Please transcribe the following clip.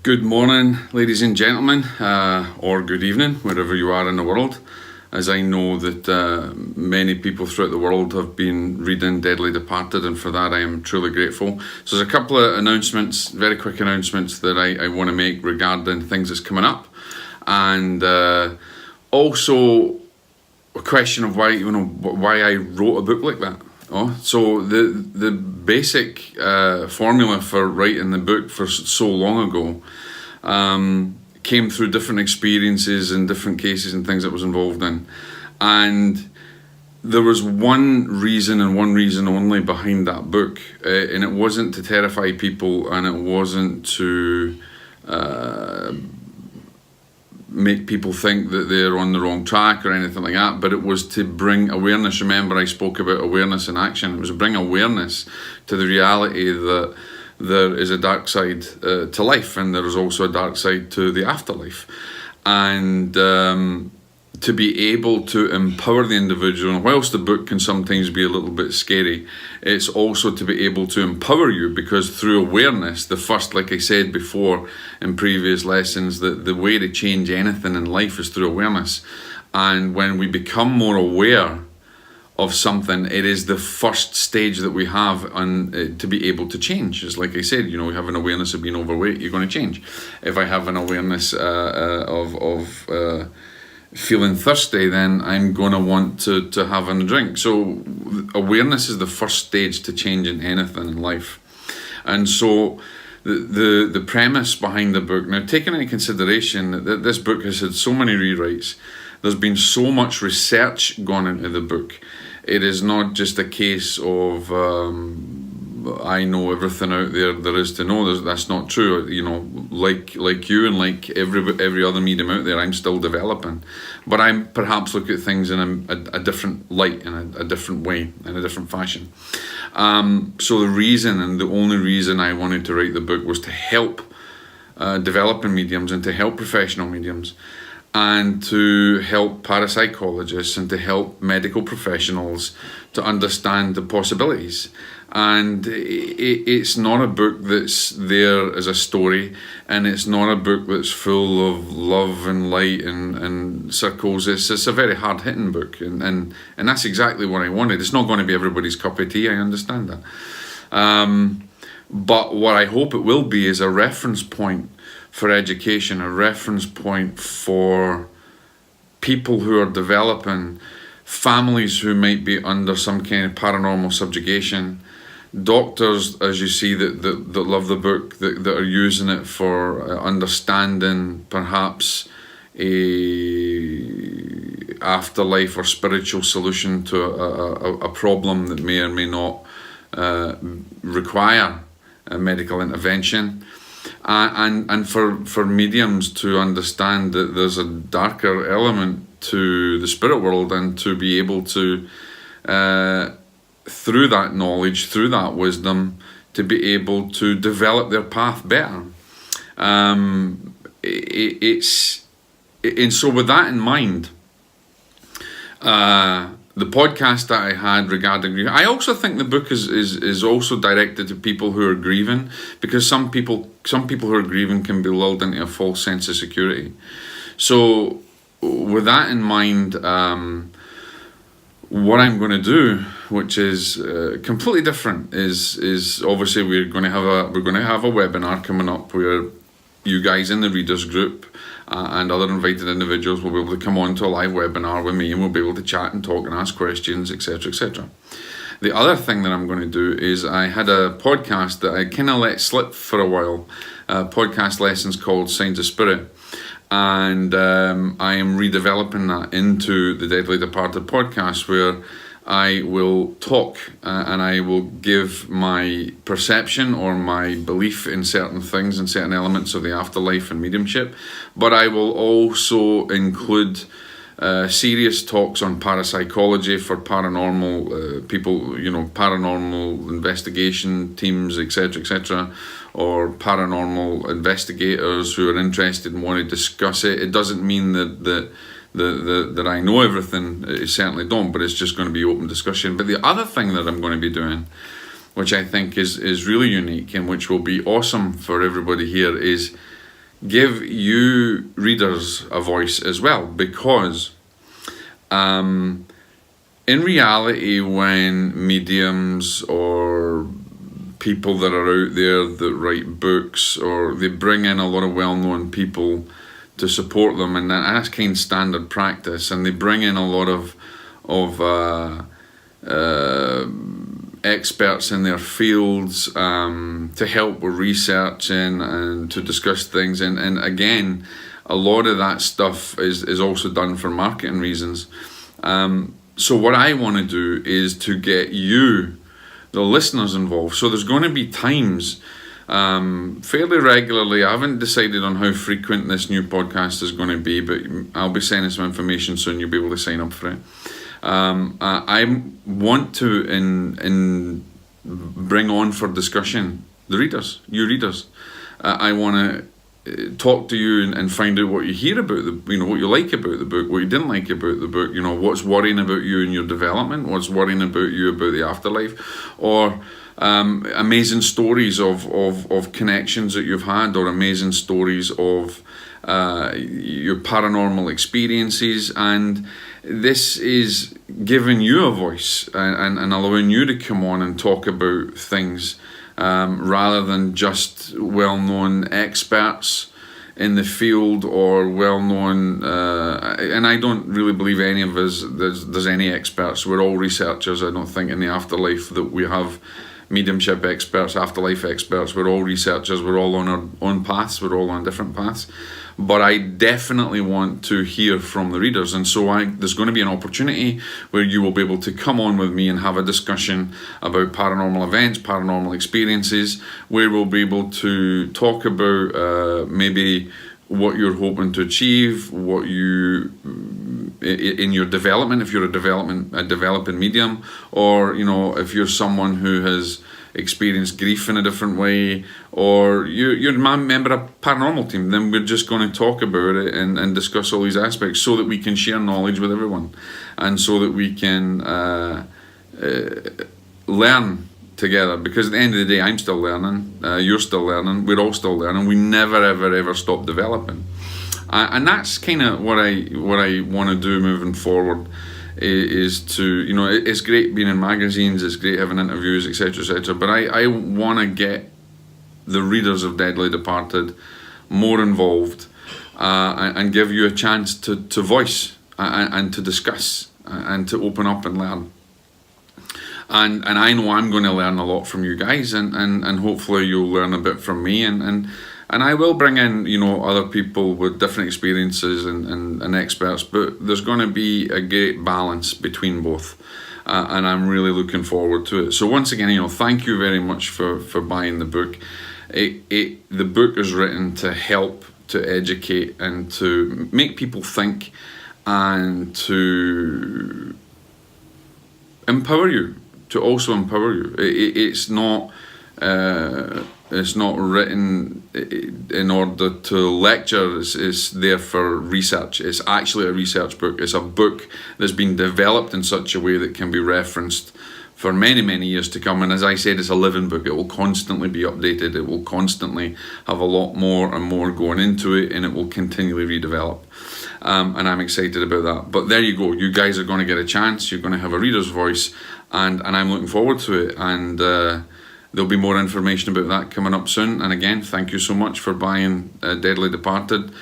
Good morning, ladies and gentlemen, or good evening, wherever you are in the world, as I know that many people throughout the world have been reading Deadly Departed, and for that I am truly grateful. So there's a couple of announcements, very quick announcements that I want to make regarding things that's coming up, and also a question of why I wrote a book like that. So the basic formula for writing the book for so long ago came through different experiences and different cases and things that I was involved in, and there was one reason and one reason only behind that book, and it wasn't to terrify people, and it wasn't to make people think that they're on the wrong track or anything like that, but it was to bring awareness. Remember, I spoke about awareness in action. It was to bring awareness to the reality that there is a dark side to life, and there is also a dark side to the afterlife, and to be able to empower the individual. And whilst the book can sometimes be a little bit scary, it's also to be able to empower you, because through awareness, like I said before in previous lessons, that the way to change anything in life is through awareness. And when we become more aware of something, it is the first stage that we have to be able to change. It's like I said, we have an awareness of being overweight, you're going to change. If I have an awareness of feeling thirsty, then I'm going to want to have a drink. So awareness is the first stage to changing anything in life. And so the premise behind the book, now taking into consideration that this book has had so many rewrites, there's been so much research gone into the book. It is not just a case of I know everything out there is to know. That's not true. Like you and like every other medium out there, I'm still developing, but I perhaps look at things in a different light, in a different way, in a different fashion. So the reason, and the only reason I wanted to write the book, was to help developing mediums and to help professional mediums, and to help parapsychologists and to help medical professionals to understand the possibilities. And it's not a book that's there as a story, and it's not a book that's full of love and light and circles. It's a very hard-hitting book, and that's exactly what I wanted. It's not going to be everybody's cup of tea, I understand that. But what I hope it will be is a reference point for education, a reference point for people who are developing, families who might be under some kind of paranormal subjugation, doctors, as you see, that love the book, that are using it for understanding perhaps a afterlife or spiritual solution to a problem that may or may not require a medical intervention. And for mediums to understand that there's a darker element to the spirit world, and to be able to, through that knowledge, through that wisdom, to be able to develop their path better. And so with that in mind, the podcast that I had regarding grief, I also think the book is also directed to people who are grieving, because some people who are grieving can be lulled into a false sense of security. So with that in mind, what I'm going to do, which is completely different, is obviously we're going to have a webinar coming up where you guys in the readers group and other invited individuals will be able to come on to a live webinar with me, and we'll be able to chat and talk and ask questions, etc., etc. The other thing that I'm going to do is, I had a podcast that I kind of let slip for a while, podcast lessons called Signs of Spirit, and I am redeveloping that into the Deadly Departed podcast, where I will talk and I will give my perception or my belief in certain things and certain elements of the afterlife and mediumship, but I will also include serious talks on parapsychology for paranormal people, paranormal investigation teams, etc., or paranormal investigators who are interested and want to discuss it. It doesn't mean that I know everything. I certainly don't, but it's just going to be open discussion. But the other thing that I'm going to be doing, which I think is really unique and which will be awesome for everybody here, is give you readers a voice as well, because in reality, when mediums or people that are out there that write books, or they bring in a lot of well-known people to support them, and that's kind of standard practice, and they bring in a lot of experts in their fields to help with researching and to discuss things, and again, a lot of that stuff is also done for marketing reasons. So what I want to do is to get you, the listeners, involved. So there's going to be times fairly regularly. I haven't decided on how frequent this new podcast is going to be, but I'll be sending some information soon. You'll be able to sign up for it. I want to bring on for discussion the readers, you readers. I want to talk to you and find out what you hear about what you like about the book, what you didn't like about the book, what's worrying about you in your development, what's worrying about you about the afterlife, or amazing stories of connections that you've had, or amazing stories of your paranormal experiences. And this is giving you a voice and allowing you to come on and talk about things rather than just well-known experts in the field, or well-known, and I don't really believe any of us, there's any experts. We're all researchers. I don't think in the afterlife that we have mediumship experts, afterlife experts. We're all researchers. We're all on our own paths. We're all on different paths. But I definitely want to hear from the readers, and so there's going to be an opportunity where you will be able to come on with me and have a discussion about paranormal events, paranormal experiences, where we'll be able to talk about maybe what you're hoping to achieve, what you in your development, if you're a developing medium, or if you're someone who has experienced grief in a different way, or you're a member of a paranormal team, then we're just going to talk about it and discuss all these aspects so that we can share knowledge with everyone, and so that we can learn together. Because at the end of the day, I'm still learning, you're still learning, we're all still learning. We never ever stop developing, and that's kind of what I want to do moving forward. Is to, it's great being in magazines, it's great having interviews, etc., but I want to get the readers of Deadly Departed more involved, and give you a chance to voice and to discuss and to open up and learn. And I know I'm going to learn a lot from you guys, and hopefully you'll learn a bit from me, and I will bring in, other people with different experiences and experts, but there's going to be a great balance between both, and I'm really looking forward to it. So once again, thank you very much for buying the book. The book is written to help, to educate, and to make people think, and to empower you, to also empower you. It's not written in order to lecture. It's there for research. It's actually a research book. It's a book that's been developed in such a way that can be referenced for many years to come. And as I said, it's a living book. It will constantly be updated. It will constantly have a lot more and more going into it, and it will continually redevelop. And I'm excited about that. But there you go. You guys are going to get a chance. You're going to have a reader's voice, and I'm looking forward to it. And there'll be more information about that coming up soon. And again, thank you so much for buying Deadly Departed.